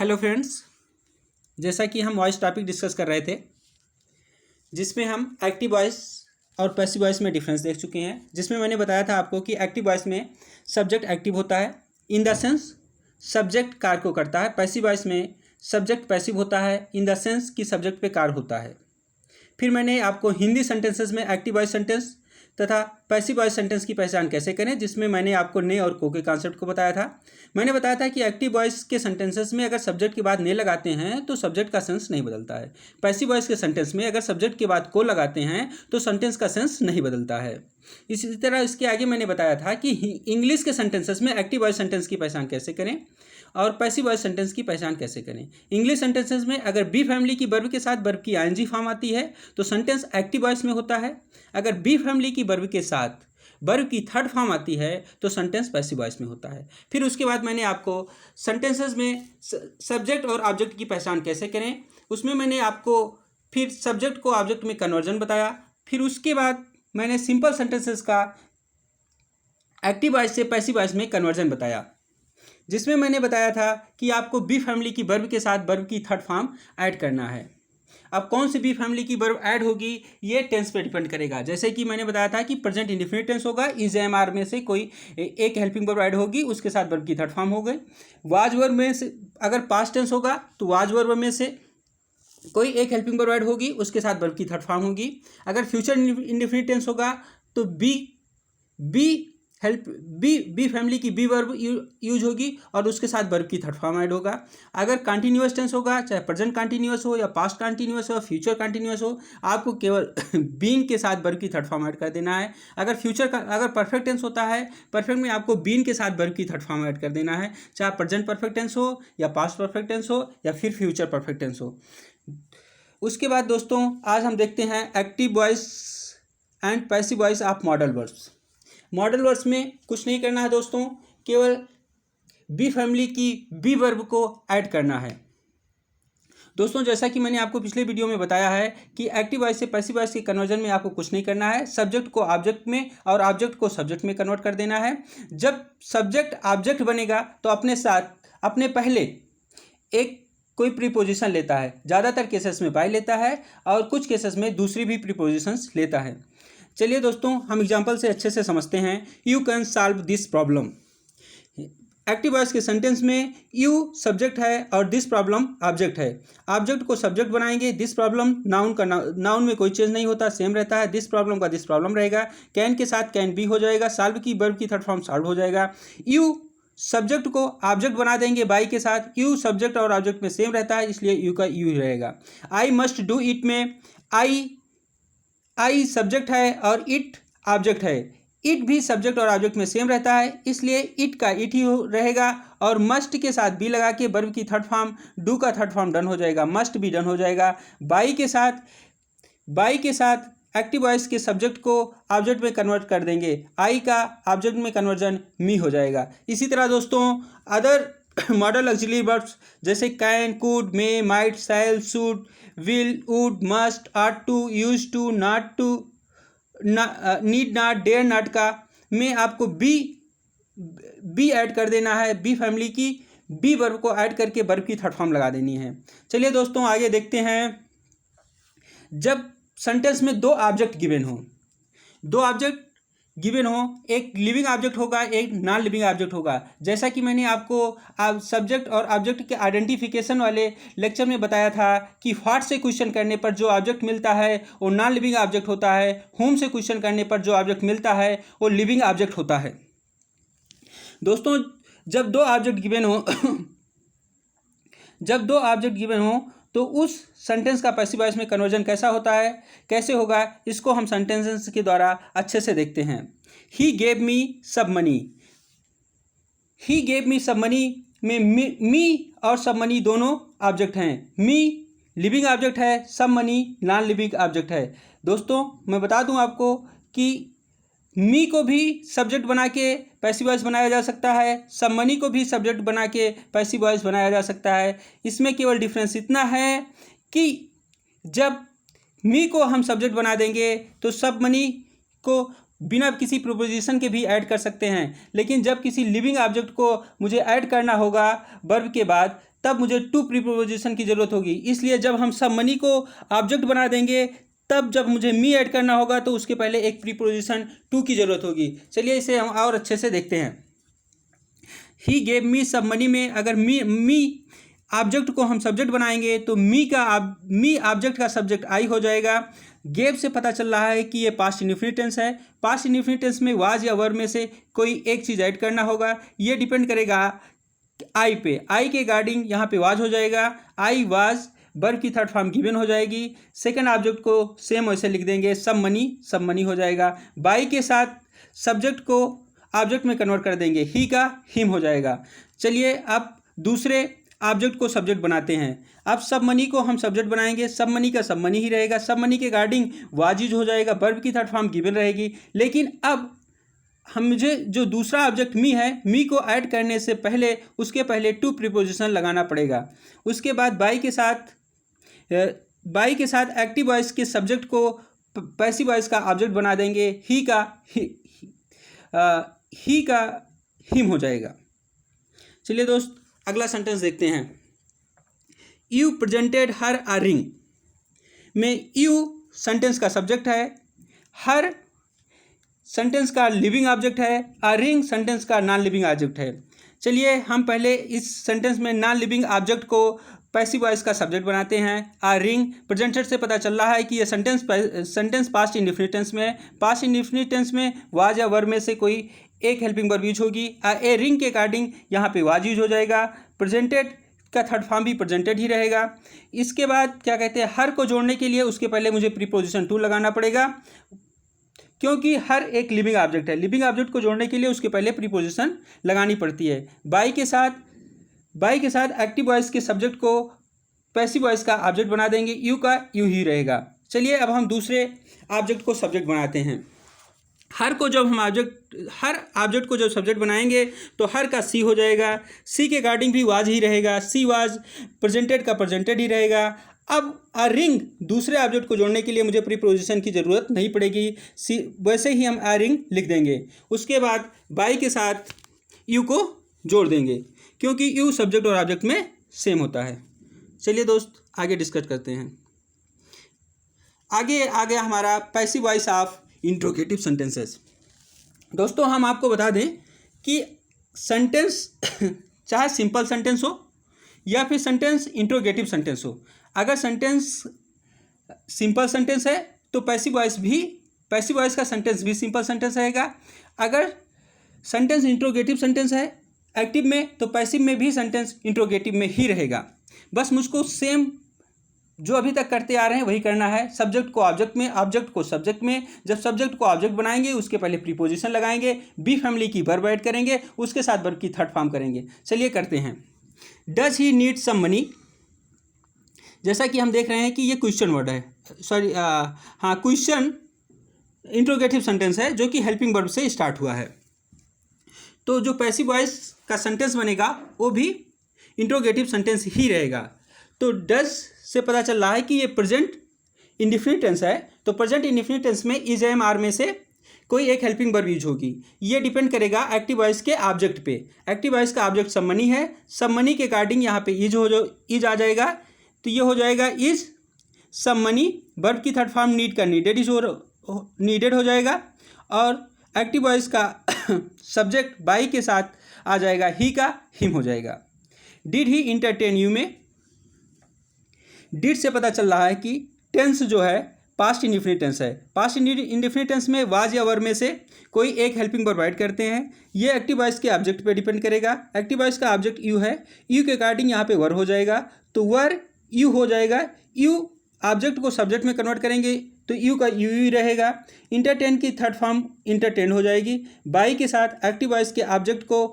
Hello friends, जैसा कि हम वॉइस टॉपिक डिस्कस कर रहे थे जिसमें हम एक्टिव वॉइस और पैसिव वॉइस में डिफरेंस देख चुके हैं। जिसमें मैंने बताया था आपको कि एक्टिव वॉइस में सब्जेक्ट एक्टिव होता है, इन द सेंस सब्जेक्ट कार्य को करता है। पैसिव वॉइस में सब्जेक्ट पैसिव होता है, इन द सेंस कि सब्जेक्ट पे कार्य होता है। फिर मैंने आपको हिंदी सेंटेंसेस में एक्टिव वॉइस सेंटेंस तथा पैसिव वॉइस सेंटेंस की पहचान कैसे करें, जिसमें मैंने आपको ने और को के कॉन्सेप्ट को बताया था। मैंने बताया था कि एक्टिव वॉइस के सेंटेंसेस में अगर सब्जेक्ट के बाद ने लगाते हैं तो सब्जेक्ट का सेंस नहीं बदलता है। पैसिव वॉइस के सेंटेंस में अगर सब्जेक्ट के बाद को लगाते हैं तो सेंटेंस का सेंस नहीं बदलता है। इसी तरह इसके आगे मैंने बताया था कि इंग्लिश के सेंटेंसेस में एक्टिव वॉइस सेंटेंस की पहचान कैसे करें और पैसिव वॉइस सेंटेंस की पहचान कैसे करें। इंग्लिश सेंटेंसेस में अगर बी फैमिली की वर्ब के साथ वर्ब की आईएनजी फॉर्म आती है तो सेंटेंस एक्टिव वॉइस में होता है। अगर बी फैमिली की वर्ब के साथ वर्ब की थर्ड फॉर्म आती है तो सेंटेंस पैसिव वॉइस में होता है। फिर उसके बाद मैंने आपको सेंटेंसेस में सब्जेक्ट और ऑब्जेक्ट की पहचान कैसे करें, उसमें मैंने आपको फिर सब्जेक्ट को ऑब्जेक्ट में कन्वर्जन बताया। फिर उसके बाद मैंने सिंपल सेंटेंसेस का एक्टिव वॉइस से पैसिव वॉइस में कन्वर्जन बताया, जिसमें मैंने बताया था कि आपको बी फैमिली की वर्ब के साथ वर्ब की थर्ड फॉर्म ऐड करना है। अब कौन सी बी फैमिली की वर्ब ऐड होगी ये टेंस पे डिपेंड करेगा। जैसे कि मैंने बताया था कि प्रेजेंट इंडेफिनिट टेंस होगा, इज एम आर में से कोई एक हेल्पिंग वर्ब ऐड होगी, उसके साथ वर्ब की थर्ड फॉर्म हो गई। वाज वर्ब में से अगर पास्ट टेंस होगा तो वाज वर्ब में से कोई एक हेल्पिंग वर्ब ऐड होगी, उसके साथ वर्ब की थर्ड फॉर्म होगी। अगर फ्यूचर इंडेफिनिट टेंस होगा तो बी फैमिली की बी वर्ब यूज होगी और उसके साथ वर्ब की थर्ड फॉर्म ऐड होगा। अगर कंटिन्यूअस टेंस होगा, चाहे प्रेजेंट कंटिन्यूअस हो या पास्ट कंटिन्यूअस हो, फ्यूचर कंटिन्यूअस हो, आपको केवल बीन के साथ वर्ब की थर्ड फॉर्म ऐड कर देना है। अगर परफेक्ट टेंस होता है, परफेक्ट में आपको बीन के साथ वर्ब की थर्ड फॉर्म ऐड कर देना है, चाहे प्रेजेंट परफेक्ट टेंस हो या पास्ट परफेक्ट टेंस हो या फिर फ्यूचर परफेक्ट टेंस हो। उसके बाद दोस्तों आज हम देखते हैं active voice and passive voice of modal verbs. Modal verbs में कुछ नहीं करना है दोस्तों, केवल बी फैमिली की बी वर्ब को ऐड करना है। दोस्तों जैसा कि मैंने आपको पिछले वीडियो में बताया है कि एक्टिव वॉइस से पैसिव वॉइस के कन्वर्जन में आपको कुछ नहीं करना है, सब्जेक्ट को ऑब्जेक्ट में और ऑब्जेक्ट को सब्जेक्ट में कन्वर्ट कर देना है। जब सब्जेक्ट ऑब्जेक्ट बनेगा तो अपने पहले एक कोई प्रीपोजिशन लेता है, ज़्यादातर केसेस में बाय लेता है और कुछ केसेस में दूसरी भी प्रीपोजिशंस लेता है। चलिए दोस्तों हम एग्जाम्पल से अच्छे से समझते हैं। You can solve this problem. Active voice के सेंटेंस में यू सब्जेक्ट है और दिस प्रॉब्लम ऑब्जेक्ट है। ऑब्जेक्ट को सब्जेक्ट बनाएंगे, दिस प्रॉब्लम नाउन में कोई चेंज नहीं होता, सेम रहता है। दिस प्रॉब्लम का दिस प्रॉब्लम रहेगा, कैन के साथ कैन बी हो जाएगा, सॉल्व की वर्ब की थर्ड फॉर्म सॉल्व हो जाएगा। यू सब्जेक्ट को ऑब्जेक्ट बना देंगे बाई के साथ, यू सब्जेक्ट और ऑब्जेक्ट में सेम रहता है इसलिए यू का यू रहेगा। आई मस्ट डू इट में आई सब्जेक्ट है और इट ऑब्जेक्ट है, इट भी सब्जेक्ट और ऑब्जेक्ट में सेम रहता है इसलिए इट का इट ही रहेगा। और मस्ट के साथ बी लगा के वर्ब की थर्ड फॉर्म डू का थर्ड फॉर्म डन हो जाएगा, मस्ट भी डन हो जाएगा। बाई के साथ एक्टिव वॉइस के सब्जेक्ट को ऑब्जेक्ट में कन्वर्ट कर देंगे, आई का ऑब्जेक्ट में कन्वर्जन मी हो जाएगा। इसी तरह दोस्तों अदर मॉडल ऑक्सिलरी वर्ब्स जैसे can, could, may, might, shall, should, will, would, must, ought to, use to, not to, need not, dare not का में आपको बी ऐड कर देना है। बी फैमिली की बी वर्ब को ऐड करके वर्ब की थर्ड फॉर्म लगा देनी है। चलिए दोस्तों आगे देखते हैं। जब सेंटेंस में दो ऑब्जेक्ट गिवन हो, एक लिविंग ऑब्जेक्ट होगा, एक नॉन लिविंग ऑब्जेक्ट होगा। जैसा कि मैंने आपको सब्जेक्ट और ऑब्जेक्ट के आइडेंटिफिकेशन वाले लेक्चर में बताया था कि व्हाट से क्वेश्चन करने पर जो ऑब्जेक्ट मिलता है वो नॉन लिविंग ऑब्जेक्ट होता है, होम से क्वेश्चन करने पर जो ऑब्जेक्ट मिलता है वो लिविंग ऑब्जेक्ट होता है। दोस्तों जब दो ऑब्जेक्ट गिवन हो तो उस सेंटेंस का पैसिव वॉइस में कन्वर्जन कैसे होगा इसको हम सेंटेंसेस के द्वारा अच्छे से देखते हैं। ही गेव मी सब मनी में मी और सब मनी दोनों ऑब्जेक्ट हैं। मी लिविंग ऑब्जेक्ट है, सब मनी नॉन लिविंग ऑब्जेक्ट है। दोस्तों मैं बता दूं आपको कि मी को भी सब्जेक्ट बना के पैसिव वॉइस बनाया जा सकता है, सब मनी को भी सब्जेक्ट बना के पैसिव वॉइस बनाया जा सकता है। इसमें केवल डिफरेंस इतना है कि जब मी को हम सब्जेक्ट बना देंगे तो सब मनी को बिना किसी प्रीपोजिशन के भी ऐड कर सकते हैं, लेकिन जब किसी लिविंग ऑब्जेक्ट को मुझे ऐड करना होगा वर्ब के बाद तब मुझे टू प्रीपोजिशन की ज़रूरत होगी। इसलिए जब हम सब मनी को ऑब्जेक्ट बना देंगे, तब जब मुझे मी ऐड करना होगा तो उसके पहले एक प्रीपोजिशन टू की ज़रूरत होगी। चलिए इसे हम और अच्छे से देखते हैं। ही गेव मी सब मनी में अगर मी ऑब्जेक्ट को हम सब्जेक्ट बनाएंगे तो मी ऑब्जेक्ट का सब्जेक्ट आई हो जाएगा। गेव से पता चल रहा है कि ये पास्ट इंडेफिनिट टेंस है। पास्ट इंडेफिनिट टेंस में वाज या वर में से कोई एक चीज़ ऐड करना होगा। ये डिपेंड करेगा आई पे। आई के गार्डिंग यहाँ पे वाज हो जाएगा। आई वाज वर्ब की थर्ड फॉर्म गिवन हो जाएगी। सेकंड ऑब्जेक्ट को सेम वैसे लिख देंगे, सब मनी हो जाएगा। बाई के साथ सब्जेक्ट को ऑब्जेक्ट में कन्वर्ट कर देंगे, ही का हिम हो जाएगा। चलिए अब दूसरे ऑब्जेक्ट को सब्जेक्ट बनाते हैं। अब सब मनी को हम सब्जेक्ट बनाएंगे, सब मनी का सब मनी ही रहेगा। सब मनी के गार्डिंग वाजिज हो जाएगा, वर्ब की थर्ड फॉर्म गिवन रहेगी। लेकिन अब मुझे जो दूसरा ऑब्जेक्ट मी है, मी को ऐड करने से पहले उसके पहले टू प्रीपोजिशन लगाना पड़ेगा। उसके बाद बाई के साथ एक्टिव वॉइस के सब्जेक्ट को पैसिव वॉइस का ऑब्जेक्ट बना देंगे, ही का हिम हो जाएगा। चलिए दोस्त अगला सेंटेंस देखते हैं। You presented her a ring में यू सेंटेंस का सब्जेक्ट है, हर सेंटेंस का लिविंग ऑब्जेक्ट है, अ रिंग सेंटेंस का नॉन लिविंग ऑब्जेक्ट है। चलिए हम पहले इस सेंटेंस में नॉन लिविंग ऑब्जेक्ट को पैसिव वॉइस का सब्जेक्ट बनाते हैं। अ रिंग प्रेजेंटेड से पता चल रहा है कि यह सेंटेंस पास्ट इंडेफिनिट टेंस में है। पास्ट इंडेफिनिट टेंस में वाज या वर में से कोई एक हेल्पिंग वर्ब यूज होगी। ए रिंग के अकॉर्डिंग यहाँ पे वाज यूज हो जाएगा। प्रेजेंटेड का थर्ड फॉर्म भी प्रेजेंटेड ही रहेगा। इसके बाद क्या कहते हैं, हर को जोड़ने के लिए उसके पहले मुझे प्रीपोजिशन टू लगाना पड़ेगा, क्योंकि हर एक लिविंग ऑब्जेक्ट है। लिविंग ऑब्जेक्ट को जोड़ने के लिए उसके पहले प्रीपोजिशन लगानी पड़ती है। बाई के साथ एक्टिव वॉइस के सब्जेक्ट को पैसिव वॉइस का ऑब्जेक्ट बना देंगे, यू का यू ही रहेगा। चलिए अब हम दूसरे ऑब्जेक्ट को सब्जेक्ट बनाते हैं। हर ऑब्जेक्ट को जब सब्जेक्ट बनाएंगे तो हर का सी हो जाएगा। सी के गार्डिंग भी वाज ही रहेगा, सी वाज प्रेजेंटेड का प्रेजेंटेड ही रहेगा। अब अ रिंग दूसरे ऑब्जेक्ट को जोड़ने के लिए मुझे प्रीपोजिशन की ज़रूरत नहीं पड़ेगी, सी वैसे ही हम अ रिंग लिख देंगे। उसके बाद बाई के साथ यू को जोड़ देंगे, क्योंकि यू सब्जेक्ट और ऑब्जेक्ट में सेम होता है। चलिए दोस्त आगे डिस्कस करते हैं। आगे आ गया हमारा passive voice of interrogative sentences. दोस्तों हम आपको बता दें कि सेंटेंस चाहे सिंपल सेंटेंस हो या फिर सेंटेंस इंट्रोगेटिव सेंटेंस हो, अगर सेंटेंस सिंपल सेंटेंस है तो पैसिव वॉइस का सेंटेंस भी सिंपल सेंटेंस रहेगा। अगर सेंटेंस इंट्रोगेटिव सेंटेंस है एक्टिव में, तो पैसिव में भी सेंटेंस इंट्रोगेटिव में ही रहेगा। बस मुझको सेम जो अभी तक करते आ रहे हैं वही करना है। सब्जेक्ट को ऑब्जेक्ट में, ऑब्जेक्ट को सब्जेक्ट में। जब सब्जेक्ट को ऑब्जेक्ट बनाएंगे उसके पहले प्रीपोजिशन लगाएंगे, बी फैमिली की वर्ब ऐड करेंगे, उसके साथ वर्ब की थर्ड फॉर्म करेंगे। चलिए करते हैं। Does he need some money, जैसा कि हम देख रहे हैं कि ये क्वेश्चन वर्ड है, क्वेश्चन इंट्रोगेटिव सेंटेंस है जो कि हेल्पिंग वर्ब से स्टार्ट हुआ है। तो जो पैसिव वॉइस का सेंटेंस बनेगा वो भी इंट्रोगेटिव सेंटेंस ही रहेगा। तो डज से पता चल रहा है कि ये प्रेजेंट इंडेफिनिट टेंस है, तो प्रेजेंट इंडेफिनिट टेंस में इज एम आर में से कोई एक हेल्पिंग वर्ब यूज होगी। ये डिपेंड करेगा एक्टिव वॉइस के ऑब्जेक्ट पे। एक्टिव वॉइस का ऑब्जेक्ट सब मनी है, सब मनी के अकॉर्डिंग यहाँ पे इज आ जाएगा, तो ये हो जाएगा इज सब मनी। वर्ब की थर्ड फॉर्म नीड का नीडेड हो जाएगा, और एक्टिव वॉइस का सब्जेक्ट बाई के साथ आ जाएगा, ही का हिम हो जाएगा। डिड ही इंटरटेन यू में डिड से पता चल रहा है कि टेंस जो है पास्ट इंडेफिनिट टेंस है। पास्ट इंडेफिनिट टेंस में वाज या वर में से कोई एक हेल्पिंग वर्ब ऐड करते हैं। ये एक्टिव वॉइस के ऑब्जेक्ट पे डिपेंड करेगा। एक्टिव वॉइस का ऑब्जेक्ट यू है, यू के अकॉर्डिंग यहाँ पे वर हो जाएगा, तो वर यू हो जाएगा। यू ऑब्जेक्ट को सब्जेक्ट में कन्वर्ट करेंगे तो यू का यू ही रहेगा। इंटरटेन की थर्ड फॉर्म इंटरटेन हो जाएगी। बाई के साथ एक्टिव वॉइस के ऑब्जेक्ट को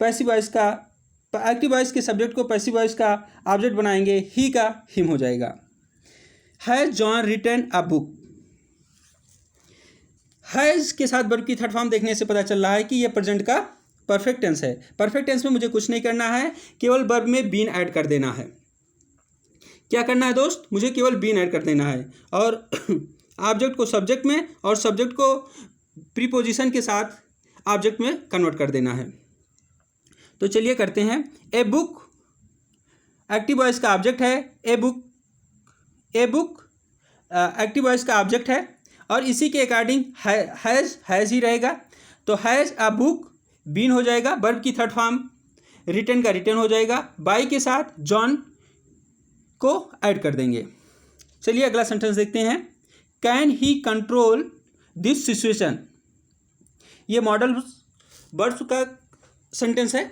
पैसिव वॉइस का एक्टिव वॉइस के सब्जेक्ट को पैसिव वॉइस का ऑब्जेक्ट बनाएंगे, ही का हिम हो जाएगा। Has John written a book, has के साथ वर्ब की थर्ड फॉर्म देखने से पता चल रहा है कि ये प्रेजेंट का परफेक्ट टेंस है। परफेक्ट टेंस में मुझे कुछ नहीं करना है, केवल वर्ब में बीन ऐड कर देना है। क्या करना है दोस्त, मुझे केवल बीन ऐड कर देना है, और ऑब्जेक्ट को सब्जेक्ट में और सब्जेक्ट को प्रीपोजिशन के साथ ऑब्जेक्ट में कन्वर्ट कर देना है। तो चलिए करते हैं। ए बुक एक्टिव वॉइस का ऑब्जेक्ट है a book, a book active voice का ऑब्जेक्ट है और इसी के अकॉर्डिंग हैज़ ही रहेगा। तो हैज़ अ बुक बीन हो जाएगा, वर्ब की थर्ड फॉर्म रिटन का रिटन हो जाएगा, बाई के साथ जॉन को ऐड कर देंगे। चलिए अगला सेंटेंस देखते हैं। Can he control this situation, ये मॉडल वर्ब्स का सेंटेंस है।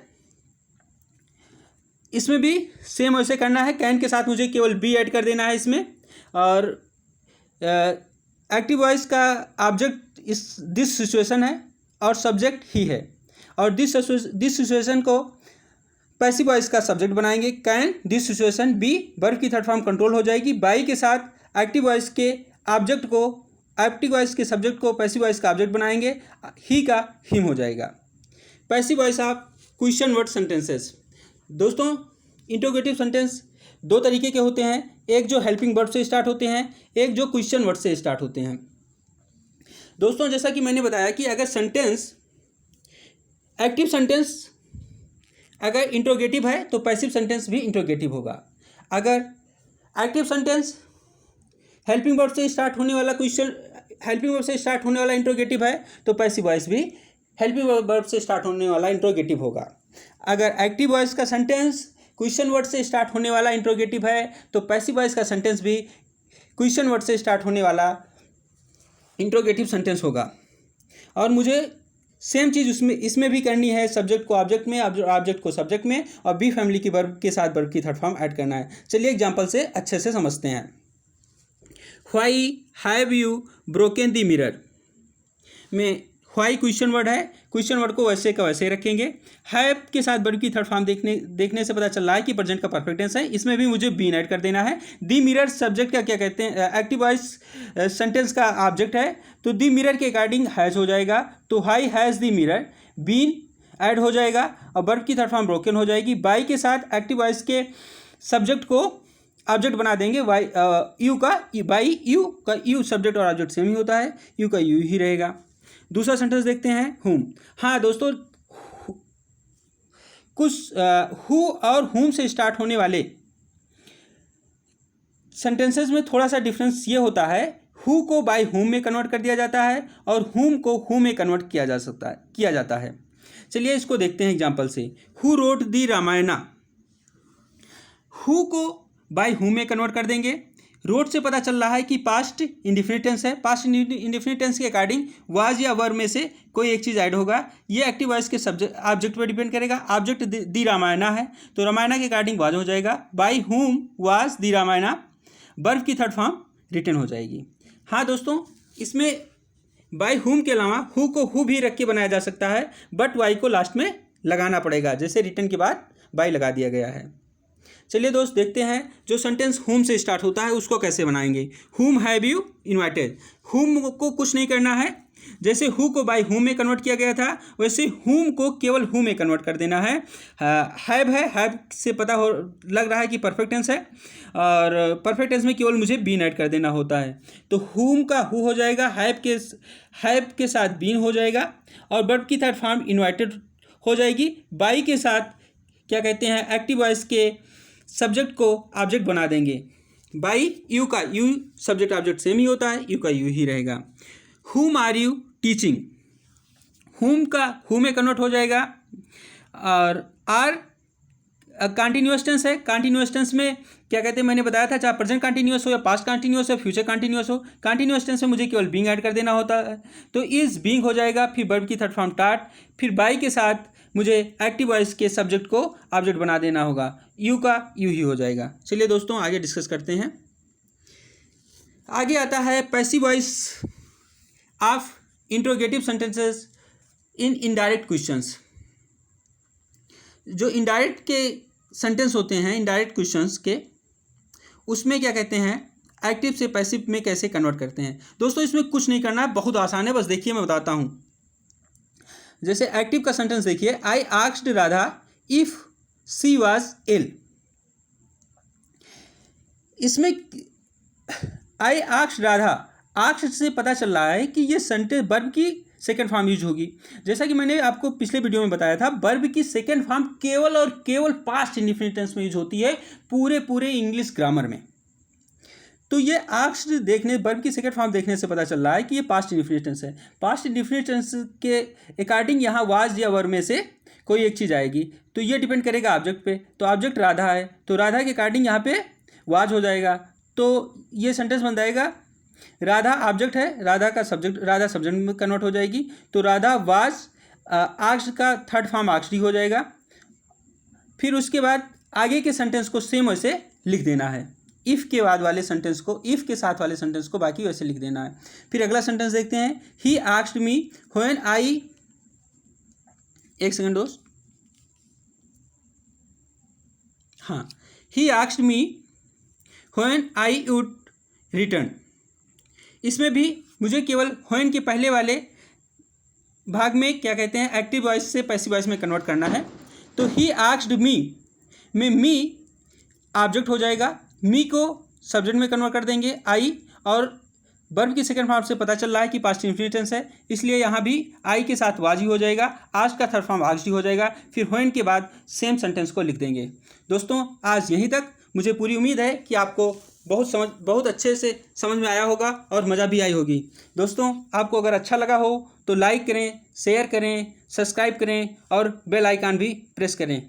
इसमें भी सेम वैसे करना है, कैन के साथ मुझे केवल बी ऐड कर देना है इसमें, और एक्टिव वॉइस का ऑब्जेक्ट इस दिस सिचुएशन है और सब्जेक्ट ही है, और दिस सिचुएशन को पैसिव वॉइस का सब्जेक्ट बनाएंगे। Can this situation be, verb की थर्ड फॉर्म कंट्रोल हो जाएगी, बाई के साथ एक्टिव वॉइस के ऑब्जेक्ट को, एक्टिव वॉइस के सब्जेक्ट को पैसिव वॉइस का ऑब्जेक्ट बनाएंगे, ही का हिम हो जाएगा। Passive voice of question word sentences. दोस्तों इंट्रोगेटिव सेंटेंस दो तरीके के होते हैं, एक जो हेल्पिंग वर्ब से स्टार्ट होते हैं, एक जो क्वेश्चन वर्ड से स्टार्ट होते हैं। दोस्तों जैसा कि मैंने बताया कि अगर सेंटेंस, एक्टिव सेंटेंस अगर इंट्रोगेटिव है तो पैसिव सेंटेंस भी इंट्रोगेटिव होगा। अगर एक्टिव सेंटेंस हेल्पिंग वर्ब से स्टार्ट होने वाला क्वेश्चन, हेल्पिंग वर्ब से स्टार्ट होने वाला इंट्रोगेटिव है तो पैसिव वॉइस भी हेल्पिंग वर्ब से स्टार्ट होने वाला इंट्रोगेटिव होगा। अगर एक्टिव वॉइस का सेंटेंस क्वेश्चन वर्ड से स्टार्ट होने वाला इंट्रोगेटिव है तो पैसिव वॉइस का सेंटेंस भी क्वेश्चन वर्ड से स्टार्ट होने वाला इंट्रोगेटिव सेंटेंस होगा। और मुझे सेम चीज़ इसमें भी करनी है, सब्जेक्ट को ऑब्जेक्ट में, ऑब्जेक्ट को सब्जेक्ट में, और बी फैमिली की वर्ब के साथ वर्ब की थर्ड फॉर्म ऐड करना है। चलिए एग्जांपल से अच्छे से समझते हैं। Why have you broken the mirror में व्हाई क्वेश्चन वर्ड है, क्वेश्चन वर्ड को वैसे का वैसे ही रखेंगे। हैव के साथ वर्ब की थर्ड फॉर्म देखने से पता चल रहा है कि प्रेजेंट का परफेक्ट टेंस है, इसमें भी मुझे बीन ऐड कर देना है। दी मिरर सब्जेक्ट का क्या कहते हैं, एक्टिव वॉइस सेंटेंस का ऑब्जेक्ट है, तो दी मिरर के अकॉर्डिंग हैज़ हो जाएगा, तो he has the mirror, been add हो जाएगा और वर्ब की थर्ड फॉर्म ब्रोकन हो जाएगी। बाई के साथ एक्टिव वॉइस के सब्जेक्ट को ऑब्जेक्ट बना देंगे, वाई यू का बाई, यू का यू सब्जेक्ट और ऑब्जेक्ट सेम ही होता है, यू का यू ही रहेगा। दूसरा सेंटेंस देखते हैं, हुम। हाँ दोस्तों, कुछ हु और हुम से स्टार्ट होने वाले सेंटेंसेस में थोड़ा सा डिफरेंस ये होता है, हु को बाय हुम में कन्वर्ट कर दिया जाता है और हुम को हु में कन्वर्ट किया जाता है। चलिए इसको देखते हैं एग्जांपल से। Who wrote the Ramayana, who co by whom में कन्वर्ट कर देंगे। रोट से पता चल रहा है कि पास्ट इंडेफिनिट टेंस है, पास्ट इंडेफिनिट टेंस के अकॉर्डिंग वाज या वर में से कोई एक चीज़ ऐड होगा। ये एक्टिव वॉइस के सब्जेक्ट ऑब्जेक्ट पर डिपेंड करेगा। ऑब्जेक्ट दी रामायणा है तो रामायणा के अकॉर्डिंग वाज हो जाएगा, by whom was the Ramayana, verb की थर्ड फॉर्म रिटन हो जाएगी। हाँ दोस्तों, इसमें बाय हुम के अलावा हु को हु भी रख के बनाया जा सकता है, बट वाई को लास्ट में लगाना पड़ेगा, जैसे रिटन के बाद बाय लगा दिया गया है। चलिए दोस्त देखते हैं जो सेंटेंस हुम से स्टार्ट होता है उसको कैसे बनाएंगे। हुम हैव यू इनवाइटेड, हुम को कुछ नहीं करना है, जैसे हु को बाय हुम में कन्वर्ट किया गया था वैसे हुम को केवल हु में कन्वर्ट कर देना है। हैव है, हैव से पता हो लग रहा है कि परफेक्ट टेंस है और परफेक्ट टेंस में केवल मुझे बीन ऐड कर देना होता है, तो हुम का हु हो जाएगा, हैव के साथ बीन हो जाएगा और वर्ब की थर्ड फॉर्म इन्वाइटेड हो जाएगी। बाई के साथ क्या कहते हैं, एक्टिव वॉइस के सब्जेक्ट को ऑब्जेक्ट बना देंगे। बाई यू का यू सब्जेक्ट ऑब्जेक्ट सेम ही होता है, यू का यू ही रहेगा। हुम आर यू टीचिंग, हुम का हु में कन्वर्ट हो जाएगा और आर कंटिन्यूअस टेंस है। कंटिन्यूअस टेंस में क्या कहते हैं, मैंने बताया था चाहे प्रेजेंट कंटिन्यूअस हो या पास्ट कंटिन्यूअस हो, फ्यूचर कंटिन्यूअस हो, कंटिन्यूअस टेंस में मुझे केवल बीइंग ऐड कर देना होता है, तो इज बीइंग हो जाएगा, फिर वर्ब की थर्ड फॉर्म टाट, फिर बाई के साथ मुझे एक्टिव वॉइस के सब्जेक्ट को ऑब्जेक्ट बना देना होगा, यू का यू ही हो जाएगा। चलिए दोस्तों आगे डिस्कस करते हैं। आगे आता है passive voice of interrogative sentences in indirect questions. जो इनडायरेक्ट के सेंटेंस होते हैं, इनडायरेक्ट क्वेश्चंस के, उसमें क्या कहते हैं, एक्टिव से पैसिव में कैसे कन्वर्ट करते हैं। दोस्तों इसमें कुछ नहीं करना है, बहुत आसान है, बस देखिए मैं बताता हूँ। जैसे एक्टिव का सेंटेंस देखिए, I asked Radha if she was ill. इसमें आई आस्क्ड राधा, आस्क्ड से पता चल रहा है कि ये सेंटेंस वर्ब की सेकंड फॉर्म यूज होगी। जैसा कि मैंने आपको पिछले वीडियो में बताया था, वर्ब की सेकंड फॉर्म केवल और केवल पास्ट इंडेफिनिट टेंस में यूज होती है पूरे इंग्लिश ग्रामर में। तो ये आस्क्ड देखने, वर्ब की सेकंड फॉर्म देखने से पता चल रहा है कि ये पास्ट इंडेफिनिट टेंस है। पास्ट इंडेफिनिट टेंस के अकॉर्डिंग यहाँ वाज या वर में से कोई एक चीज़ आएगी, तो ये डिपेंड करेगा ऑब्जेक्ट पे। तो ऑब्जेक्ट राधा है, तो राधा के अकॉर्डिंग यहाँ पे वाज हो जाएगा। तो ये सेंटेंस बन जाएगा, राधा ऑब्जेक्ट है, राधा का सब्जेक्ट, राधा सब्जेक्ट में कन्वर्ट हो जाएगी, तो राधा वाज आस्क्ड का थर्ड फॉर्म आस्क्ड ही हो जाएगा। फिर उसके बाद आगे के सेंटेंस को सेम वैसे लिख देना है। इफ़ के बाद वाले सेंटेंस को, इफ़ के साथ वाले सेंटेंस को बाकी वैसे लिख देना है। फिर अगला सेंटेंस देखते हैं, he asked me when I, एक सेकंड दोस्त, हाँ, he asked me when I would return. इसमें भी मुझे केवल व्हेन के पहले वाले भाग में क्या कहते हैं, एक्टिव वॉइस से पैसिव वॉइस में कन्वर्ट करना है। तो ही आस्क्ड मी में मी ऑब्जेक्ट हो जाएगा, मी को सब्जेक्ट में कन्वर्ट कर देंगे आई, और वर्ब की सेकंड फॉर्म से पता चल रहा है कि पास्ट इंडेफिनिट टेंस है, इसलिए यहाँ भी आई के साथ वाज ही हो जाएगा, आस्क्ड का थर्ड फॉर्म आस्क्ड ही हो जाएगा। फिर व्हेन के बाद सेम सेंटेंस को लिख देंगे। दोस्तों आज यहीं तक। मुझे पूरी उम्मीद है कि आपको बहुत अच्छे से समझ में आया होगा और मज़ा भी आई होगी। दोस्तों आपको अगर अच्छा लगा हो तो लाइक करें, शेयर करें, सब्सक्राइब करें और बेल आइकन भी प्रेस करें।